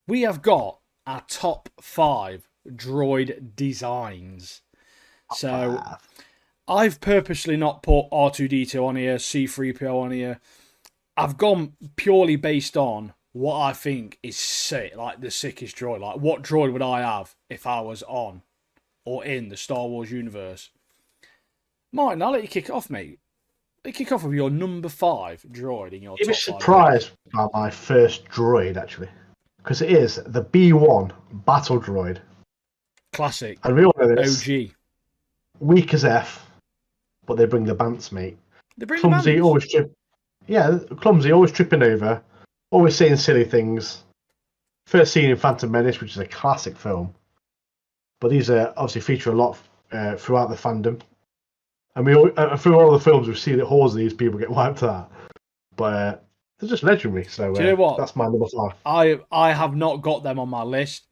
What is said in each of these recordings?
we have got our top 5 droid designs. So Ah, I've purposely not put R2D2 on here, C3PO on here. I've gone purely based on what I think is sick, like the sickest droid. Like, what droid would I have if I was on or in the Star Wars universe? Martin, I'll let you kick it off, mate. Let you kick off with your number 5 droid in your you'd be top 5 droids. surprised by my first droid, actually. Because it is the B1 battle droid. Classic. And we all know this. OG. Weak as F, but they bring the bants, mate. They bring the Clumsy, bands. always trip. Yeah, clumsy, always tripping over. Always saying silly things. First seen in Phantom Menace, which is a classic film. But these obviously feature a lot throughout the fandom. And through all the films, we've seen that hordes of these people get wiped out. But they're just legendary. So Do you know what? that's my number 5. I have not got them on my list,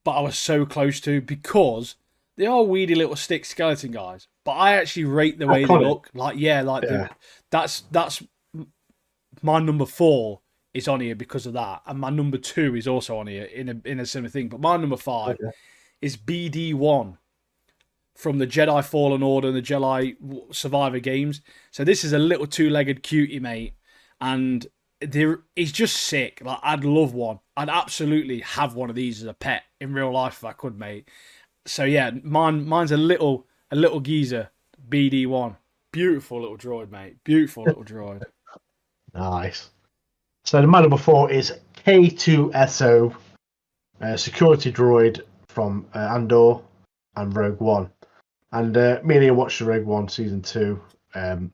but I was so close to because they are weedy little stick skeleton guys. But I actually rate the way they Iconic. look. Like yeah, like Yeah. that's my number 4 is on here because of that, and my number 2 is also on here in a similar thing. But my number 5 Okay. is BD1 from the Jedi Fallen Order and the Jedi Survivor games. So this is a little two-legged cutie, mate, and he's just sick. Like I'd love one. I'd absolutely have one of these as a pet in real life if I could, mate. So yeah, mine's a little geezer, BD1. Beautiful little droid, mate. Beautiful little droid. Nice. So the my number 4 is K2SO, security droid from Andor and Rogue One. And me and Ian watched the Rogue One season 2, and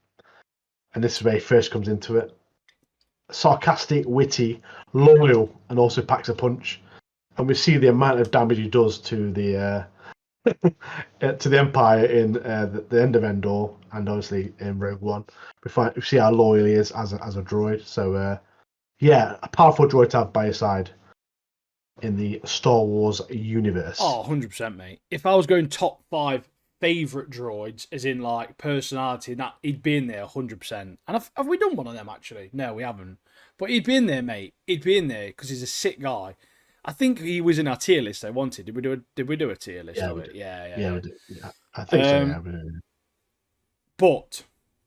this is where he first comes into it. Sarcastic, witty, loyal, and also packs a punch. And we see the amount of damage he does to the to the Empire in the end of Endor, and obviously in Rogue One. We see how loyal he is as a droid. So yeah, a powerful droid to have by your side in the Star Wars universe. Oh, 100%, mate. If I was going top 5 favourite droids, as in like personality, that he'd be in there 100%. And have we done one of them actually? No, we haven't. But he'd be in there, mate. He'd be in there because he's a sick guy. I think he was in our tier list. I wanted. Did we do a tier list of it? Yeah, Yeah. we do. Yeah, I think so. Yeah, But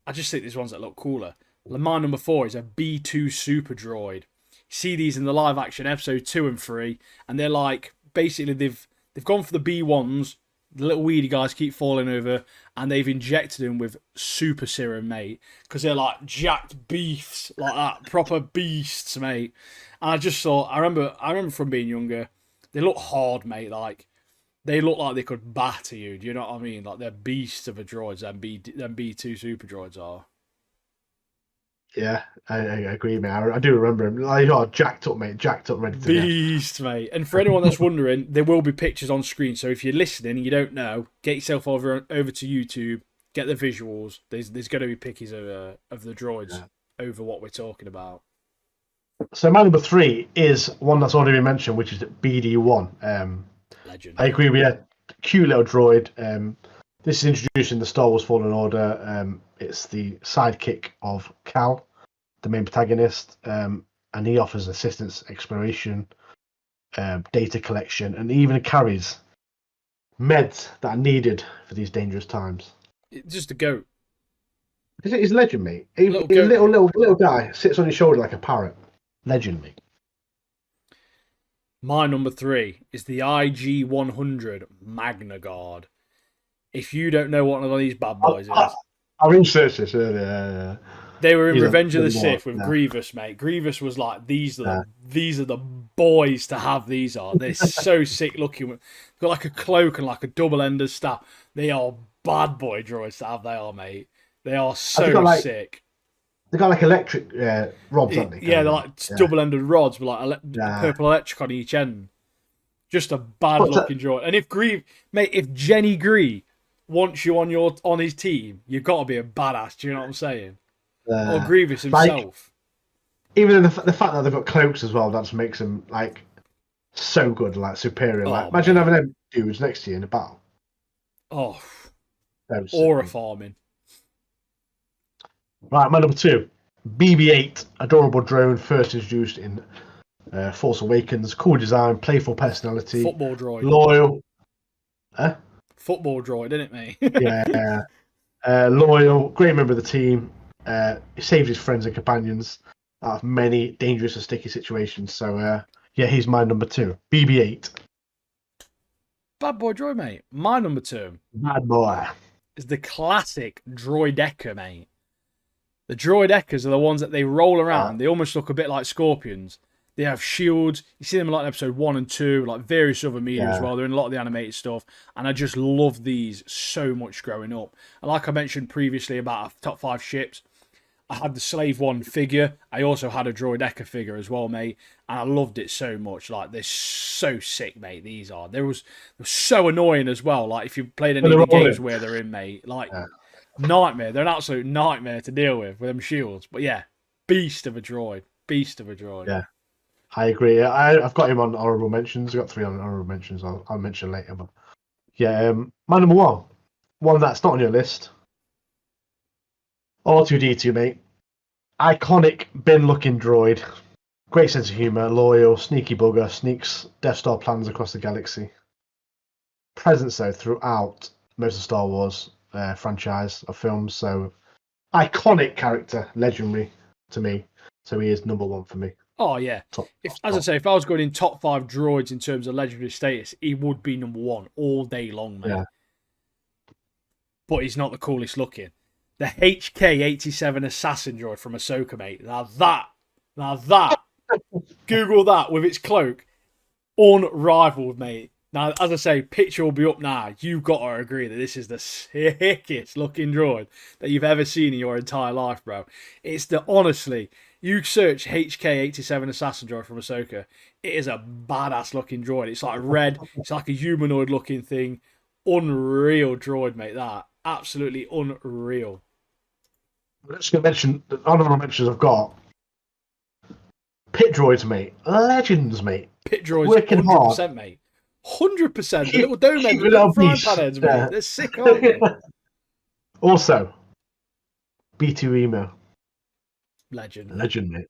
I just think there's ones that look cooler. My number 4 is a B2 Super Droid. You see these in the live action episode 2 and 3, and they're like basically they've gone for the B1s. The little weedy guys keep falling over, and they've injected them with super serum, mate, because they're like jacked beefs, like that, proper beasts, mate. And I just thought, I remember from being younger, they look hard, mate. Like they look like they could batter you. Do you know what I mean? Like they're beasts of a droids. Them B2 super droids are. yeah, I agree, mate. I do remember him. Like, oh, jacked up, mate, jacked up, ready to go. Beast, mate. And for anyone that's wondering, there will be pictures on screen. So if you're listening and you don't know, get yourself over to YouTube, get the visuals. There's going to be pictures of the droids over what we're talking about. So my number 3 is one that's already been mentioned, which is BD1. Legend. I agree with you. Cute little droid. This is introduced in the Star Wars Fallen Order. It's the sidekick of Cal, the main protagonist, and he offers assistance, exploration, data collection, and even carries meds that are needed for these dangerous times. Just a goat. He's a legend, mate. He's a Goat, little guy, sits on your shoulder like a parrot. Legend, mate. My number 3 is the IG-100 Magna Guard. If you don't know what one of these bad boys is, I researched this earlier. they were in He's Revenge of the a Sith with Grievous, mate. Grievous was like, these are the boys to have. These are they're so sick looking. They've got like a cloak and like a double-ended staff. They are bad boy droids to have. They are, mate. They are so sick. They got like electric rods, haven't they? Yeah, they're like double-ended rods with like purple electric on each end. Just a bad-looking droid. And if Jenny Gree wants you on his team, you've got to be a badass. Do you know what I'm saying? Or Grievous himself. Even the fact that they've got cloaks as well, that just makes them like so good, like superior. Like, imagine having them dudes next to you in a battle. Oh, aura farming. Right, my number 2, BB-8, adorable drone, first introduced in Force Awakens, cool design, playful personality, Football droid. loyal. Football droid, isn't it, mate? Yeah, loyal, great member of the team. He saves his friends and companions out of many dangerous and sticky situations. So, yeah, he's my number 2. BB-8. Bad boy droid, mate. My number 2 Bad boy. is the classic Droidecker, mate. The Droideckers are the ones that they roll around. They almost look a bit like scorpions. They have shields. You see them in like episode 1 and 2, like various other media as well. They're in a lot of the animated stuff. And I just love these so much growing up. And like I mentioned previously about our top 5 ships, I had the Slave One figure. I also had a Droidecker figure as well, mate. And I loved it so much. Like, they're so sick, mate. These are. They're so annoying as well. Like, if you played any of the games where they're in, mate. Like, nightmare. They're an absolute nightmare to deal with them shields. But yeah, beast of a droid. Beast of a droid. Yeah, I agree. I've got him on honorable mentions. I've got 3 on honorable mentions. I'll mention later. But yeah, my number 1. One that's not on your list. R2D2, mate. Iconic bin-looking droid. Great sense of humour, loyal, sneaky bugger, sneaks Death Star plans across the galaxy. Presence, though, throughout most of the Star Wars franchise of films. So, iconic character, legendary to me. So, he is number 1 for me. Oh, yeah. As I say, if I was going in top 5 droids in terms of legendary status, he would be number 1 all day long, mate. Yeah. But he's not the coolest looking. The HK-87 assassin droid from Ahsoka, mate. Now that, Google that with its cloak. Unrivaled, mate. Now, as I say, picture will be up now. You've got to agree that this is the sickest looking droid that you've ever seen in your entire life, bro. Honestly, you search HK-87 assassin droid from Ahsoka. It is a badass looking droid. It's like red. It's like a humanoid looking thing. Unreal droid, mate. That. Absolutely unreal. I'm just going to mention the honorable mentions I've got. Pit droids, mate. Legends, mate. Pit droids, working 100%, hard. Mate. 100%. The little dome heads, the little frying pan heads, mate. They're sick, aren't they? Also, B2 emo. Legend, mate.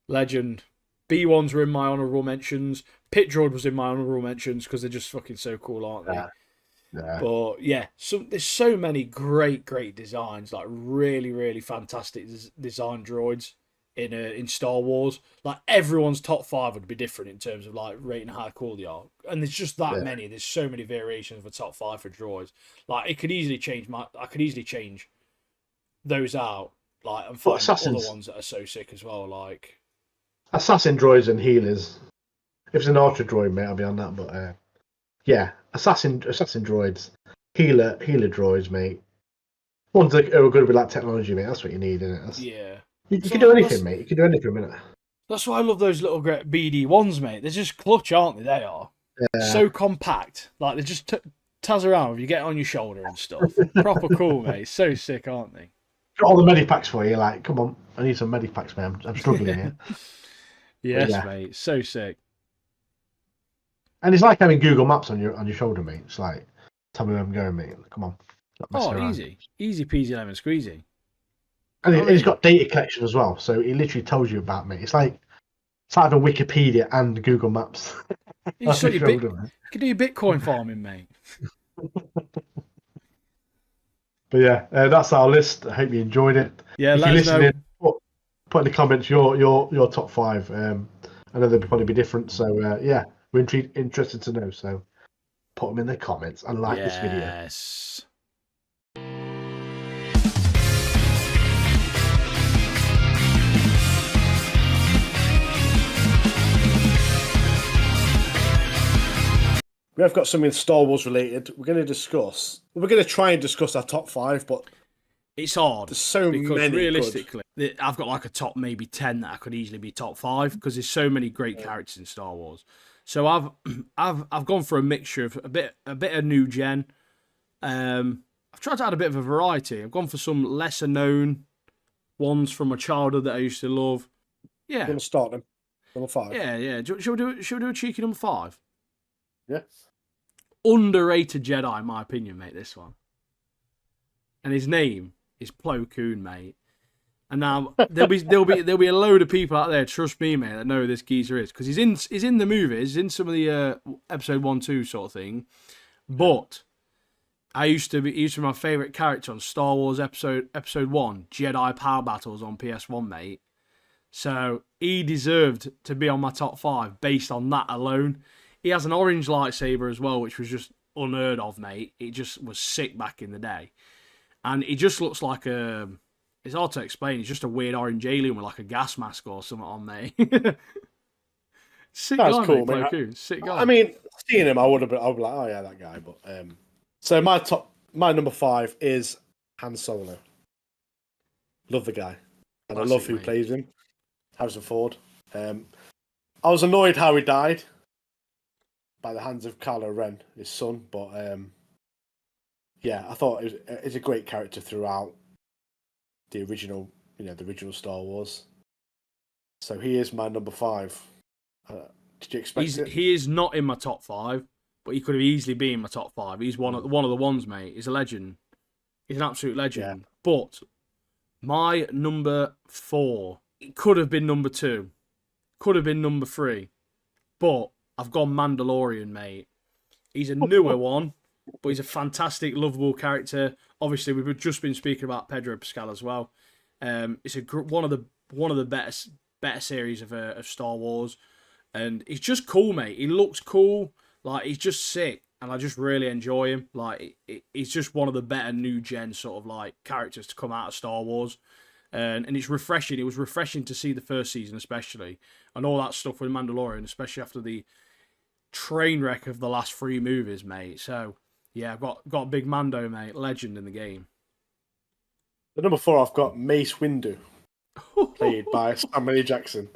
Legend. B1s were in my honourable mentions. Pit droid was in my honourable mentions because they're just fucking so cool, aren't they? Yeah. But yeah, there's so many great designs, like really, really fantastic design droids in Star Wars. Like everyone's top 5 would be different in terms of like rating how cool they are, and there's just that many. There's so many variations of a top 5 for droids. Like it could easily change. I could easily change those out, like and find other ones that are so sick as well. Like assassin droids and healers. If it's an ultra droid, mate, I'll be on that. But yeah, assassin droids, healer droids, mate. Ones that are going to be like technology, mate. That's what you need, isn't it? Yeah. You can do anything, mate. You can do anything, minute. That's why I love those little great BD ones, mate. They're just clutch, aren't they? They are. Yeah. So compact. Like, they just taz around. You get it on your shoulder and stuff. Proper cool, mate. So sick, aren't they? Got all the medipacks for you. Like, come on. I need some medipacks, man. I'm struggling here. Yes, mate. So sick. And it's like having Google Maps on your shoulder, mate. It's like, tell me where I'm going, mate. Come on. Easy. Easy peasy lemon squeezy. And he's got data collection as well, so it literally tells you about me. It's like having Wikipedia and Google Maps. You can do your Bitcoin farming, mate. But yeah, that's our list. I hope you enjoyed it. Yeah, let us know. Put in the comments your top 5. I know they'll probably be different, so yeah, we're interested to know. So put them in the comments and like this video. Yes. We have got something Star Wars related. We're going to try and discuss our top 5, but it's hard. There's so many. Realistically, I've got like a top maybe 10 that I could easily be top 5 because there's so many great characters in Star Wars. So I've gone for a mixture of a bit of new gen. I've tried to add a bit of a variety. I've gone for some lesser known ones from my childhood that I used to love. Yeah. I'm going to start them. Number 5. Yeah. Should we do a cheeky number 5? Yeah. Underrated Jedi, in my opinion, mate, this one. And his name is Plo Koon, mate. And now there'll be a load of people out there, trust me, mate, that know who this geezer is because he's in the movies, he's in some of the episode 1-2 sort of thing. But he used to be my favourite character on Star Wars episode 1, Jedi Power Battles on PS1, mate. So he deserved to be on my top 5 based on that alone. He has an orange lightsaber as well, which was just unheard of, mate. It just was sick back in the day. And he just looks like a... It's hard to explain. He's just a weird orange alien with like a gas mask or something on, mate. Sick That's guy, cool, mate. mate. Plo Koon. Sick guy. I mean, seeing him, I would be like, oh yeah, that guy. But so my number 5 is Han Solo. Love the guy, and Classic, I love who mate. plays him. Harrison Ford. I was annoyed how he died by the hands of Kylo Ren, his son. But yeah, I thought he's a great character throughout the original, the original Star Wars. So he is my number 5. Did you expect it? He is not in my top 5, but he could have easily been in my top 5. He's one of the ones, mate. He's a legend. He's an absolute legend. Yeah. But my number 4, it could have been number 2, could have been number 3, but I've gone Mandalorian, mate. He's a newer one, but he's a fantastic, lovable character. Obviously, we've just been speaking about Pedro Pascal as well. It's one of the better series of Star Wars, and he's just cool, mate. He looks cool, like he's just sick, and I just really enjoy him. Like he's just one of the better new gen sort of like characters to come out of Star Wars, and it's refreshing. It was refreshing to see the first season, especially, and all that stuff with Mandalorian, especially after the train wreck of the last 3 movies, mate. So yeah, I've got big Mando, mate, legend in the game. The number 4, I've got Mace Windu, played by Samuel L. Jackson.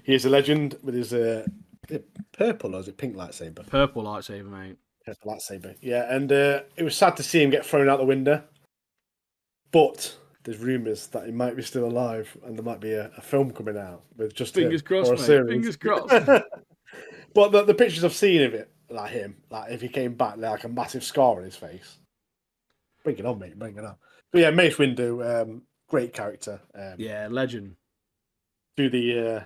He is a legend with his is it purple or is it pink lightsaber? Purple lightsaber, mate. Purple lightsaber, yeah. And it was sad to see him get thrown out the window. But there's rumours that he might be still alive, and there might be a film coming out with just Fingers him, crossed, or a mate. series. Fingers crossed. But the pictures I've seen of it, like him, like if he came back, like a massive scar on his face. Bring it on, mate. Bring it on. But yeah, Mace Windu, great character. Yeah, legend. Do the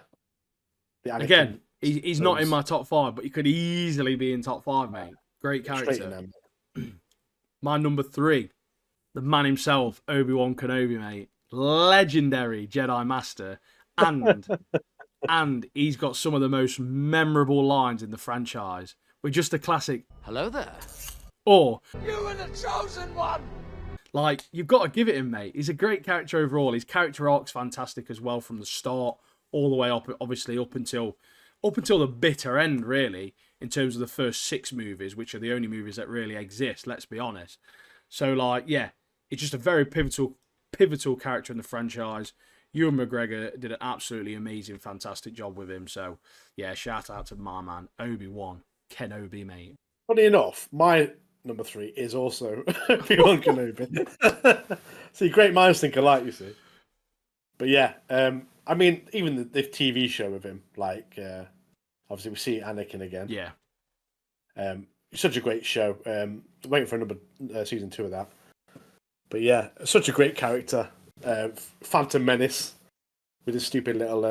Anakin Again, he's not in films. my top 5, but he could easily be in top 5, mate. Great Straight in character. them. My number 3, the man himself, Obi-Wan Kenobi, mate. Legendary Jedi Master. And he's got some of the most memorable lines in the franchise. With just a classic, Hello there. or, You were the chosen one! like, you've got to give it him, mate. He's a great character overall. His character arc's fantastic as well from the start, all the way up, obviously, up until the bitter end, really, in terms of the first 6 movies, which are the only movies that really exist, let's be honest. So, like, yeah, it's just a very pivotal character in the franchise. Ewan McGregor did an absolutely amazing, fantastic job with him. So, yeah, shout out to my man, Obi-Wan Kenobi, mate. Funny enough, my number 3 is also Obi-Wan Kenobi. See, great minds think alike, you see. But yeah, I mean, even the TV show of him, like, obviously we see Anakin again. Yeah. Such a great show. Waiting for another season 2 of that. But yeah, such a great character. Phantom Menace with his stupid little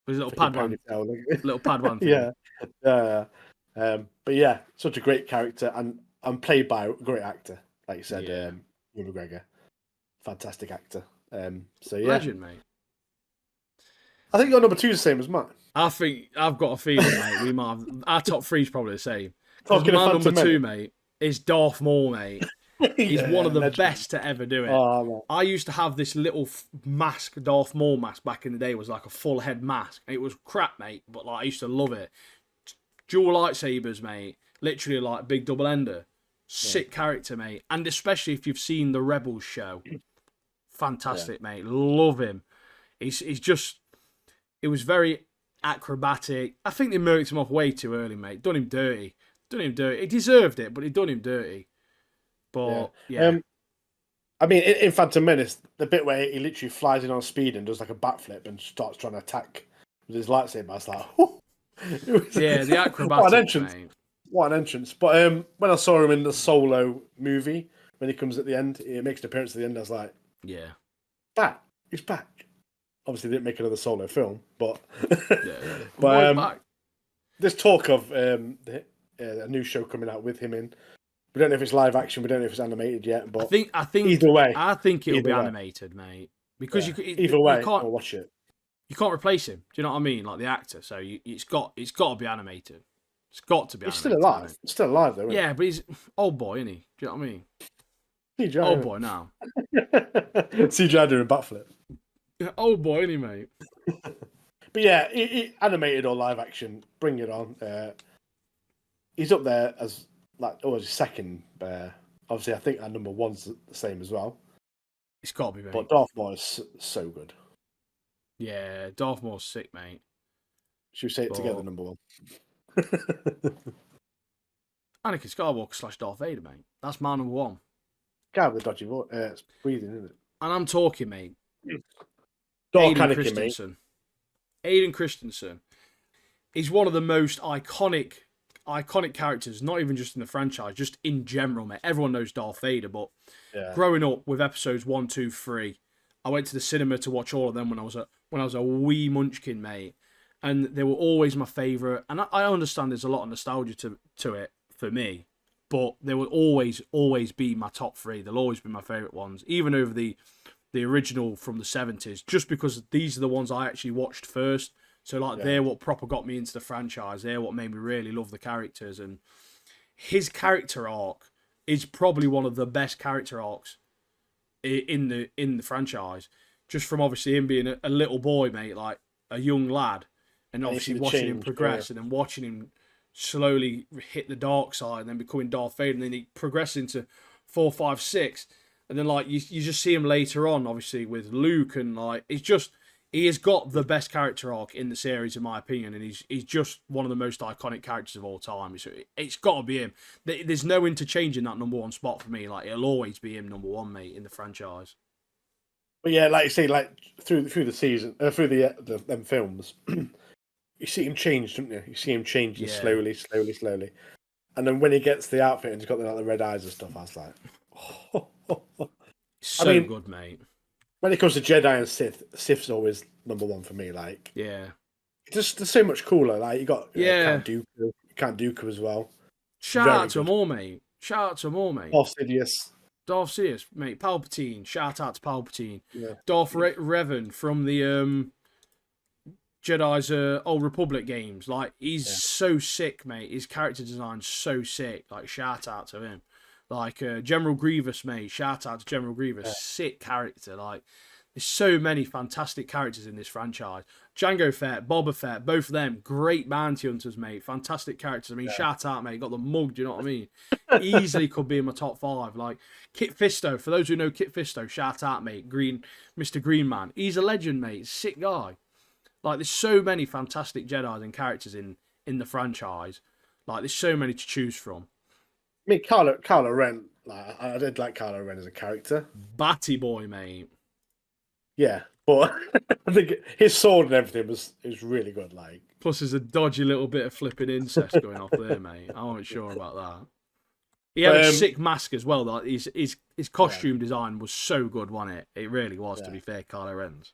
His little Padawan. ponytail. Little Padawan thing. Yeah. But yeah, such a great character and played by a great actor, like you said, Yeah. Ewan McGregor. Fantastic actor. So yeah, Legend, mate. I think your number 2 is the same as mine. I think I've got a feeling, mate. We might have, our top 3 is probably the same. 'Cause Talking of my Phantom number 2, Menace. mate, is Darth Maul, mate. He's Yeah, one of the legend. best to ever do it. Oh, man. I used to have this little mask, Darth Maul mask, back in the day. It was like a full head mask. It was crap, mate, but like I used to love it. Dual lightsabers, mate. Literally like big double ender. Sick character, mate. And especially if you've seen the Rebels show. Fantastic, mate. Love him. He's just... It was very acrobatic. I think they murked him off way too early, mate. Done him dirty. He deserved it, but he done him dirty. But, yeah. I mean, in Phantom Menace, the bit where he literally flies in on speed and does like a backflip and starts trying to attack with his lightsaber, I was like, Yeah, the acrobatic, what an entrance. mate. What an entrance. But when I saw him in the Solo movie, when he comes at the end, he makes an appearance at the end, I was like, Yeah. back. He's back. Obviously, they didn't make another solo film, but Yeah. but Boy's back. there's talk of a new show coming out with him in. We don't know if it's live action. We don't know if it's animated yet. But I think either way, I think it'll be either way. animated, mate. Because either way, you can't I'll watch it. you can't replace him. Do you know what I mean? Like the actor, so it's got to be animated. It's got to be. He's animated, still alive. isn't it? He's still alive though. Isn't Yeah, but he's old boy, isn't he? Do you know what I mean? he? CGI, Old boy now. CGI doing a backflip. Yeah, old boy, isn't he, mate? But yeah, animated or live action, bring it on. He's up there as his second. Obviously, I think our number one's the same as well. It's got to be, mate. But Darth Maul is so good. Yeah, Darth Maul's sick, mate. Should we say it together, number one? Anakin Skywalker / Darth Vader, mate. That's my number one. Guy with the dodgy voice. It's breathing, isn't it? And I'm talking, mate. Dark Aiden Anakin, Christensen. Aiden Christensen is one of the most iconic characters, not even just in the franchise, just in general, mate. Everyone knows Darth Vader, but growing up with episodes 1, 2, 3, I went to the cinema to watch all of them when I was a wee munchkin, mate. And they were always my favourite. And I understand there's a lot of nostalgia to it for me, but they will always be my top 3. They'll always be my favourite ones, even over the original from the 70s, just because these are the ones I actually watched first. So they're what proper got me into the franchise. They're what made me really love the characters. And his character arc is probably one of the best character arcs in the franchise. Just from obviously him being a little boy, mate, like a young lad, and obviously watching him progress and then watching him slowly hit the dark side and then becoming Darth Vader, and then he progresses into 4, 5, 6. And then you just see him later on, obviously, with Luke, and he has got the best character arc in the series, in my opinion, and he's just one of the most iconic characters of all time. It's got to be him. There's no interchange in that number one spot for me. It'll always be him number one, mate, in the franchise. But yeah, like you say, through the season, through them films, you see him change, don't you? You see him changing slowly. And then when he gets the outfit and he's got the red eyes and stuff, I was like, so good, mate. When it comes to Jedi and Sith's always number one for me. Yeah, just they're so much cooler. You got Count Dooku as well. Shout out to them all, mate. Darth Sidious, mate. Palpatine. Shout out to Palpatine. Yeah. Darth Revan from the Jedi's Old Republic games. He's so sick, mate. His character design's so sick. Shout out to him. General Grievous, mate. Shout out to General Grievous. Yeah. Sick character. There's so many fantastic characters in this franchise. Jango Fett, Boba Fett, both of them, great bounty hunters, mate. Fantastic characters. I mean, shout out, mate. Got the mug, do you know what I mean? Easily could be in my top 5. Kit Fisto, for those who know Kit Fisto, shout out, mate. Mr. Green Man. He's a legend, mate. Sick guy. There's so many fantastic Jedis and characters in the franchise. There's so many to choose from. I mean, Kylo Ren, I did like Kylo Ren as a character. Batty boy, mate. Yeah, but I think his sword and everything was really good. Plus, there's a dodgy little bit of flipping incest going off there, mate. I wasn't sure about that. He had a sick mask as well. His costume design was so good, wasn't it? It really was, to be fair, Kylo Ren's.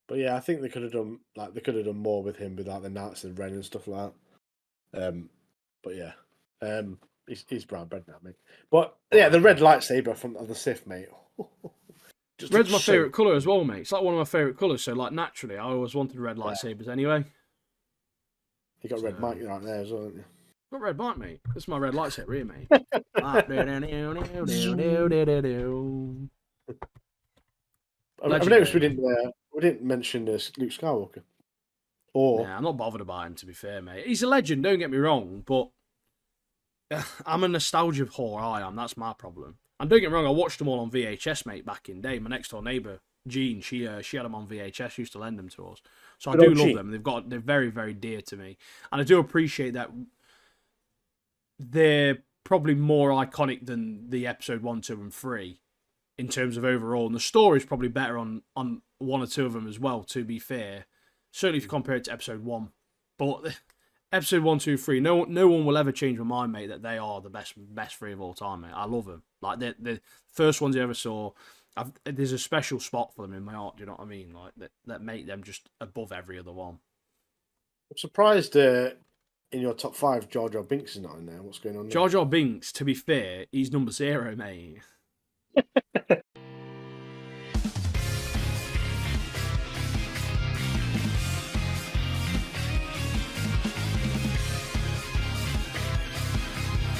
But yeah, I think they could have done more with him with the Knights of Ren and stuff like that. But yeah. He's brown bread now, mate. But yeah, the red lightsaber from the Sith, mate. Red's my favourite colour as well, mate. It's one of my favourite colours, so naturally I always wanted red lightsabers anyway. You got red mic right there as well, haven't you? Got red mic, mate. This is my red lightsaber here, mate. I've noticed we didn't mention Luke Skywalker. Nah, I'm not bothered about him, to be fair, mate. He's a legend, don't get me wrong, but I'm a nostalgia whore, I am. That's my problem. And don't get me wrong, I watched them all on VHS, mate, back in the day. My next door neighbour, Jean, she had them on VHS, used to lend them to us. So I do love them. They're very, very dear to me. And I do appreciate that they're probably more iconic than the episode 1, 2, and 3 in terms of overall. And the story's probably better on one or two of them as well, to be fair. Certainly if you compare it to episode 1. But episode 1, 2, 3, no one will ever change my mind, mate, that they are the best 3 of all time, mate. I love them. The first ones you ever saw, There's a special spot for them in my heart. Do you know what I mean? Like that make them just above every other one. I'm surprised in your top 5, Jar Jar Binks is not in there. What's going on there? Jar Jar Binks, to be fair, he's number 0, mate.